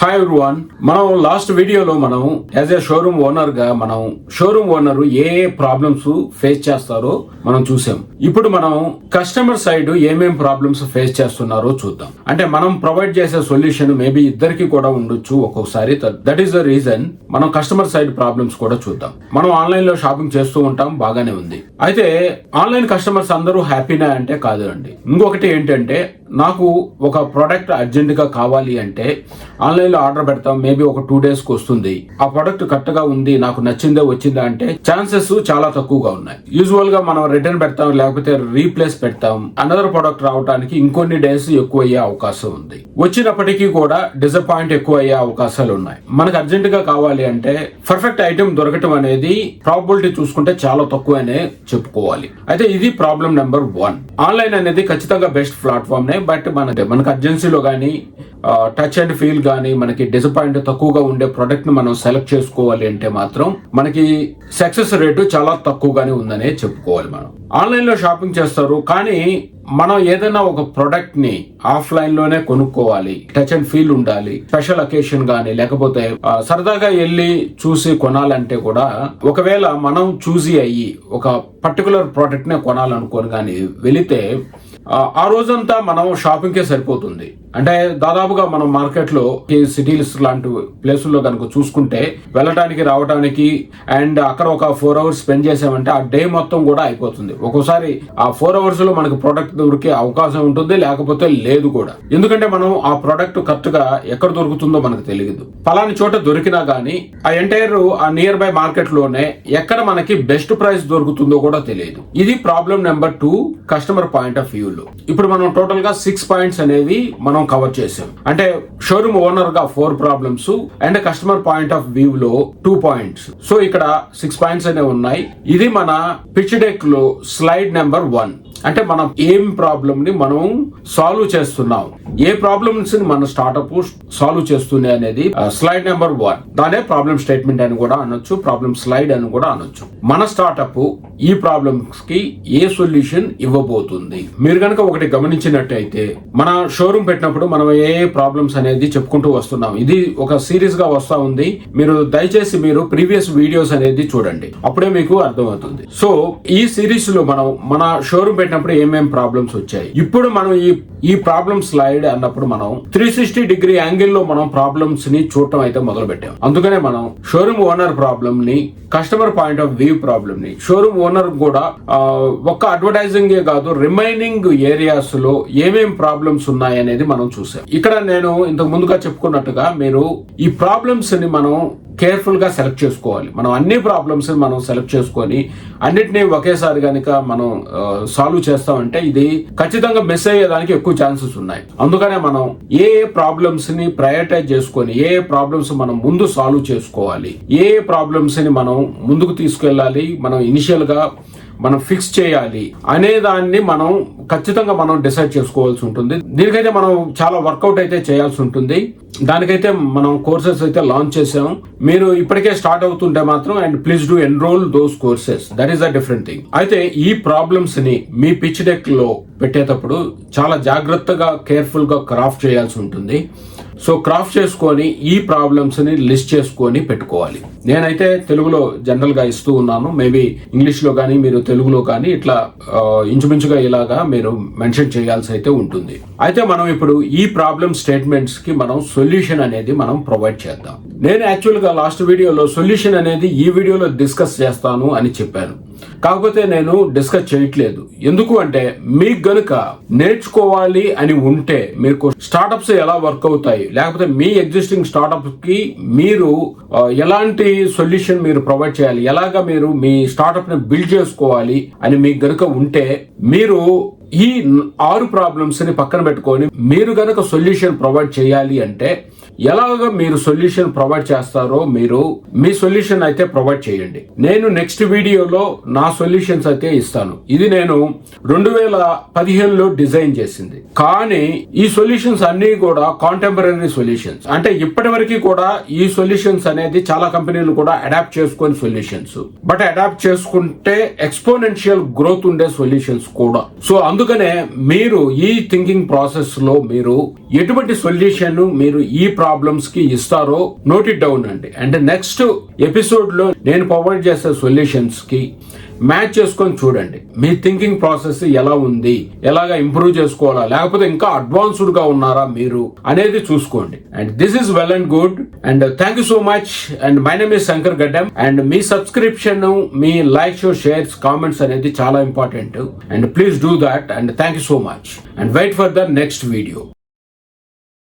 Hi everyone. మనం last వీడియోలో మనం యాజ్ ఏ షోరూమ్ ఓనర్ గా మనం షోరూమ్ ఓనర్ ఏ ప్రాబ్లమ్స్ ఫేస్ చేస్తారో మనం చూసాం. ఇప్పుడు మనం కస్టమర్ సైడ్ ఏమేం ప్రాబ్లమ్స్ ఫేస్ చేస్తున్నారో చూద్దాం. అంటే మనం ప్రొవైడ్ చేసే సొల్యూషన్ మేబీ ఇద్దరికి కూడా ఉండొచ్చు ఒక్కొక్కసారి. దట్ ఈస్ ద రీజన్ మనం కస్టమర్ సైడ్ ప్రాబ్లమ్స్ కూడా చూద్దాం. మనం ఆన్లైన్ లో షాపింగ్ చేస్తూ ఉంటాం, బాగానే ఉంది. అయితే ఆన్లైన్ కస్టమర్స్ అందరూ హ్యాపీనా అంటే కాదు అండి. ఇంకొకటి ఏంటంటే, నాకు ఒక ప్రోడక్ట్ అర్జెంట్ గా కావాలి అంటే ఆన్లైన్ లో ఆర్డర్ పెడతాం, మేబీ ఒక 2 days కి వస్తుంది. ఆ ప్రోడక్ట్ కరెక్ట్ గా ఉంది, నాకు నచ్చిందే వచ్చిందా అంటే ఛాన్సెస్ చాలా తక్కువగా ఉన్నాయి. యూజువల్ గా మనం రిటర్న్ పెడతాం, లేకపోతే రీప్లేస్ పెడతాం. అనదర్ ప్రోడక్ట్ రావడానికి ఇంకొన్ని డేస్ ఎక్కువ అయ్యే అవకాశం ఉంది. వచ్చినప్పటికీ కూడా డిసప్పాయింట్ ఎక్కువ అయ్యే అవకాశాలు ఉన్నాయి. మనకు అర్జెంట్ గా కావాలి అంటే పర్ఫెక్ట్ ఐటమ్ దొరకటం అనేది ప్రాబిలిటీ చూసుకుంటే చాలా తక్కువ అనే చెప్పుకోవాలి. అయితే ఇది ప్రాబ్లం నెంబర్ 1. ఆన్లైన్ అనేది ఖచ్చితంగా బెస్ట్ ప్లాట్ఫామ్ నే, బట్ మనకు అర్జెన్సీలో గానీ టచ్ అండ్ ఫీల్ గానీ మనకి డిసప్పాయింట్ తక్కువగా ఉండే ప్రొడక్ట్ ని మనం సెలెక్ట్ చేసుకోవాలి అంటే మాత్రం మనకి సక్సెస్ రేటు చాలా తక్కువగానే ఉందనే చెప్పుకోవాలి. మనం ఆన్లైన్ లో షాపింగ్ చేస్తారు, కానీ మనం ఏదైనా ఒక ప్రొడక్ట్ ని ఆఫ్లైన్ లోనే కొనుక్కోవాలి. టచ్ అండ్ ఫీల్ ఉండాలి. స్పెషల్ అకేషన్ గానీ లేకపోతే సరదాగా వెళ్ళి చూసి కొనాలంటే కూడా, ఒకవేళ మనం చూసి అయ్యి ఒక పర్టికులర్ ప్రోడక్ట్ నే కొనాలనుకోని కానీ వెళితే ఆ రోజంతా మనం షాపింగ్ కే సరిపోతుంది. అంటే దాదాపుగా మనం మార్కెట్ లో సిటీస్ లాంటి ప్లేసుల్లో కనుక చూసుకుంటే వెళ్ళటానికి రావడానికి అండ్ అక్కడ ఒక 4 hours స్పెండ్ చేసామంటే ఆ డే మొత్తం కూడా అయిపోతుంది. ఒక్కోసారి ఆ 4 hours లో మనకి ప్రోడక్ట్ దొరికే అవకాశం ఉంటుంది, లేకపోతే లేదు కూడా. ఎందుకంటే మనం ఆ ప్రోడక్ట్ కరెక్ట్ గా ఎక్కడ దొరుకుతుందో మనకు తెలియదు. పలాని చోట దొరికినా గానీ ఆ ఎంటైర్ ఆ నియర్ బై మార్కెట్ లోనే ఎక్కడ మనకి బెస్ట్ ప్రైస్ దొరుకుతుందో కూడా తెలియదు. ఇది problem number 2 customer point of view లో. ఇప్పుడు మనం టోటల్ గా 6 పాయింట్స్ అనేవి మనం కవర్ చేసాం. అంటే షోరూమ్ ఓనర్ గా 4 problems and customer point of view లో 2 పాయింట్స్. సో ఇక్కడ 6 పాయింట్స్ అనేవి ఉన్నాయి. ఇది మన పిచ్ డెక్ లో స్లైడ్ నెంబర్ 1. అంటే మనం ఏం ప్రాబ్లమ్ ని మనం సాల్వ్ చేస్తున్నాం, ఏ ప్రాబ్లమ్స్ ని మన స్టార్ట్అప్ సాల్వ్ చేస్తుంది అనేది స్లైడ్ నెంబర్ 1. దానే ప్రాబ్లమ్ స్టేట్మెంట్ అని కూడా అనొచ్చు, ప్రాబ్లమ్ స్లైడ్ అని కూడా అనొచ్చు. మన స్టార్ట్అప్ ఈ ప్రాబ్లమ్స్ కి ఏ సొల్యూషన్ ఇవ్వబోతుంది. మీరు కనుక ఒకటి గమనించినట్టయితే, మన షోరూమ్ పెట్టినప్పుడు మనం ఏ ప్రాబ్లమ్స్ అనేది చెప్పుకుంటూ వస్తున్నాం. ఇది ఒక సిరీస్ గా వస్తా ఉంది. మీరు దయచేసి ప్రీవియస్ వీడియోస్ అనేది చూడండి, అప్పుడే మీకు అర్థమవుతుంది. సో ఈ సిరీస్ లో మనం మన షోరూమ్ పెట్టినప్పుడు ఏమేం ప్రాబ్లమ్స్ వచ్చాయి, ఇప్పుడు మనం ఈ ప్రాబ్లమ్ స్లైడ్ అన్నప్పుడు మనం 360 డిగ్రీ యాంగిల్ లో మనం ప్రాబ్లమ్స్ ని చూడటం అయితే మొదలు పెట్టాం. అందుకనే మనం షోరూమ్ ఓనర్ ప్రాబ్లమ్ ని, customer point of view problem ని, షోరూమ్ ఓనర్ కూడా ఒక్క అడ్వర్టైజింగ్ కాదు రిమైనింగ్ ఏరియాస్ లో ఏమేం ప్రాబ్లమ్స్ ఉన్నాయి అనేది మనం చూసాం. ఇక్కడ నేను ఇంతకు ముందుగా చెప్పుకున్నట్టుగా మీరు ఈ ప్రాబ్లమ్స్ ని మనం కేర్ఫుల్ గా సెలెక్ట్ చేసుకోవాలి. మనం అన్ని ప్రాబ్లమ్స్ మనం సెలెక్ట్ చేసుకొని అన్నిటినీ ఒకేసారి కనుక మనం సాల్వ్ చేస్తామంటే ఇది ఖచ్చితంగా మిస్ అయ్యేదానికి ఎక్కువ ఛాన్సెస్ ఉన్నాయి. అందుకనే మనం ఏ ప్రాబ్లమ్స్ ని ప్రయారిటైజ్ చేసుకొని ఏ ప్రాబ్లమ్స్ మనం ముందు సాల్వ్ చేసుకోవాలి, ఏ ప్రాబ్లమ్స్ ని మనం ముందుకు తీసుకెళ్ళాలి, మనం ఇనిషియల్ గా మనం ఫిక్స్ చేయాలి అనే దాన్ని మనం ఖచ్చితంగా మనం డిసైడ్ చేసుకోవాల్సి ఉంటుంది. దీనికైతే మనం చాలా వర్కౌట్ అయితే చేయాల్సి ఉంటుంది. దానికైతే మనం కోర్సెస్ అయితే లాంచ్ చేసాం. మీరు ఇప్పటికే స్టార్ట్ అవుతుంటే మాత్రం and please do enrol those courses, that is a different thing. అయితే ఈ ప్రాబ్లమ్స్ ని మీ పిచ్ డెక్ లో పెట్టేటప్పుడు చాలా జాగ్రత్తగా కేర్ఫుల్ గా క్రాఫ్ట్ చేయాల్సి ఉంటుంది. సో క్రాఫ్ట్ చేసుకొని ఈ ప్రాబ్లమ్స్ ని లిస్ట్ చేసుకొని పెట్టుకోవాలి. నేనైతే తెలుగులో జనరల్ గా ఇస్తూ ఉన్నాను, మేబీ ఇంగ్లీష్ లో కానీ మీరు తెలుగులో కానీ ఇట్లా ఇంచుమించుగా ఇలాగా మీరు మెన్షన్ చేయాల్సి అయితే ఉంటుంది. అయితే మనం ఇప్పుడు ఈ ప్రాబ్లమ్ స్టేట్మెంట్స్ కి మనం సొల్యూషన్ అనేది మనం ప్రొవైడ్ చేద్దాం. నేను యాక్చువల్ గా లాస్ట్ వీడియోలో సొల్యూషన్ అనేది ఈ వీడియోలో డిస్కస్ చేస్తాను అని చెప్పాను, కాకపోతే నేను డిస్కస్ చేయట్లేదు. ఎందుకు అంటే మీకు గనుక నేర్చుకోవాలి అని ఉంటే, మీకు స్టార్టప్స్ ఎలా వర్క్ అవుతాయి, లేకపోతే మీ ఎగ్జిస్టింగ్ స్టార్టప్ కి మీరు ఎలాంటి సొల్యూషన్ మీరు ప్రొవైడ్ చేయాలి, ఎలాగా మీరు మీ స్టార్టప్ ని బిల్డ్ చేసుకోవాలి అని మీకు గనుక ఉంటే, మీరు ఈ 6 ప్రాబ్లమ్స్ ని పక్కన పెట్టుకొని మీరు గనక సొల్యూషన్ ప్రొవైడ్ చేయాలి అంటే ఎలాగ మీరు సొల్యూషన్ ప్రొవైడ్ చేస్తారో మీరు మీ సొల్యూషన్ అయితే ప్రొవైడ్ చేయండి. నేను నెక్స్ట్ వీడియోలో నా సొల్యూషన్స్ అయితే ఇస్తాను. ఇది నేను 2015లో డిజైన్ చేసింది, కానీ ఈ సొల్యూషన్స్ అన్ని కూడా కాంటెంపరీ సొల్యూషన్స్. అంటే ఇప్పటి వరకు కూడా ఈ సొల్యూషన్స్ అనేది చాలా కంపెనీలు కూడా అడాప్ట్ చేసుకునే సొల్యూషన్స్, బట్ అడాప్ట్ చేసుకుంటే ఎక్స్పోనెన్షియల్ గ్రోత్ ఉండే సొల్యూషన్స్ కూడా. సో అందుకు అందుకనే మీరు ఈ థింకింగ్ ప్రాసెస్ లో మీరు ఎటువంటి సొల్యూషన్ మీరు ఈ ప్రాబ్లమ్స్ కి ఇస్తారో నోట్ ఇట్ డౌన్ అండి. అండ్ నెక్స్ట్ ఎపిసోడ్ లో నేను ప్రొవైడ్ చేసే సొల్యూషన్స్ కి మ్యాచ్ చేసుకొని చూడండి మీ థింకింగ్ ప్రాసెస్ ఎలా ఉంది, ఎలాగా ఇంప్రూవ్ చేసుకోవాలా, లేకపోతే ఇంకా అడ్వాన్స్డ్ గా ఉన్నారా మీరు అనేది చూసుకోండి. And this is well and good. And thank you so much. And my name is Shankar Gaddam. And మీ సబ్స్క్రిప్షన్, మీ లైక్స్, షేర్స్, కామెంట్స్ అనేది చాలా important. And please do that. And thank you so much. And wait for the next video.